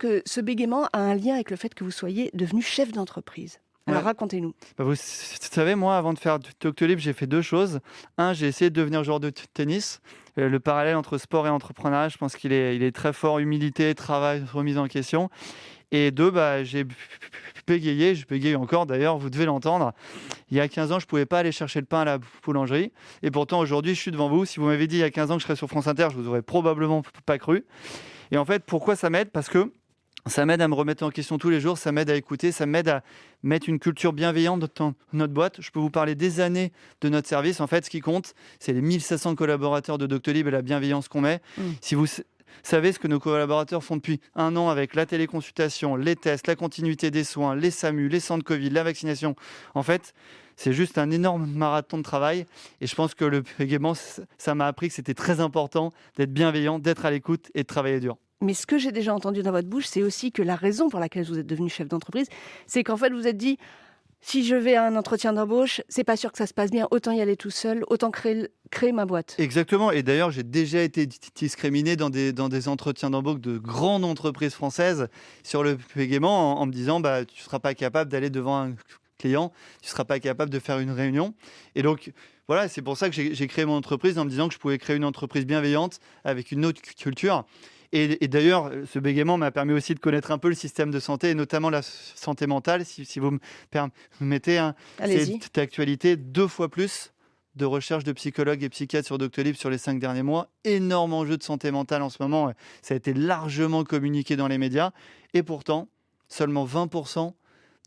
que ce bégaiement a un lien avec le fait que vous soyez devenu chef d'entreprise. Alors Ouais. racontez-nous. Bah, vous savez, moi, avant de faire du Doctolib, j'ai fait 2 choses. J'ai essayé de devenir joueur de tennis. Le parallèle entre sport et entrepreneuriat, je pense qu'il est très fort. Humilité, travail, remise en question. Et 2, j'ai bégayé. Je bégaye encore, d'ailleurs, vous devez l'entendre. Il y a 15 ans, je ne pouvais pas aller chercher le pain à la boulangerie. Et pourtant, aujourd'hui, je suis devant vous. Si vous m'avez dit il y a 15 ans que je serais sur France Inter, je ne vous aurais probablement pas cru. Et en fait, pourquoi ça m'aide ? Parce que ça m'aide à me remettre en question tous les jours, ça m'aide à écouter, ça m'aide à mettre une culture bienveillante dans notre boîte. Je peux vous parler des années de notre service. En fait, ce qui compte, c'est les 1500 collaborateurs de Doctolib et la bienveillance qu'on met. Si vous savez ce que nos collaborateurs font depuis 1 an avec la téléconsultation, les tests, la continuité des soins, les SAMU, les centres Covid, la vaccination, en fait, c'est juste un énorme marathon de travail. Et je pense que le bégaiement, ça m'a appris que c'était très important d'être bienveillant, d'être à l'écoute et de travailler dur. Mais ce que j'ai déjà entendu dans votre bouche, c'est aussi que la raison pour laquelle vous êtes devenu chef d'entreprise, c'est qu'en fait, vous vous êtes dit, si je vais à un entretien d'embauche, c'est pas sûr que ça se passe bien, autant y aller tout seul, autant créer ma boîte. Exactement. Et d'ailleurs, j'ai déjà été discriminé dans des entretiens d'embauche de grandes entreprises françaises sur le bégaiement en me disant tu ne seras pas capable d'aller devant un client, tu ne seras pas capable de faire une réunion. Et donc, voilà, c'est pour ça que j'ai créé mon entreprise en me disant que je pouvais créer une entreprise bienveillante avec une autre culture. Et d'ailleurs, ce bégaiement m'a permis aussi de connaître un peu le système de santé, et notamment la santé mentale, si vous me permettez. Allez-y. C'est d'actualité 2 fois plus de recherche de psychologues et psychiatres sur Doctolib sur les 5 derniers mois. Énorme enjeu de santé mentale en ce moment. Ça a été largement communiqué dans les médias. Et pourtant, seulement 20%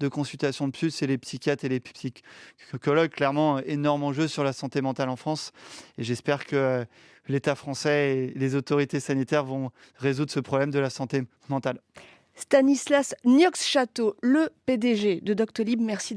de consultations de psy, c'est les psychiatres et les psychologues. Clairement, énorme enjeu sur la santé mentale en France. Et j'espère que l'État français et les autorités sanitaires vont résoudre ce problème de la santé mentale. Stanislas Niox-Château, le PDG de Doctolib, merci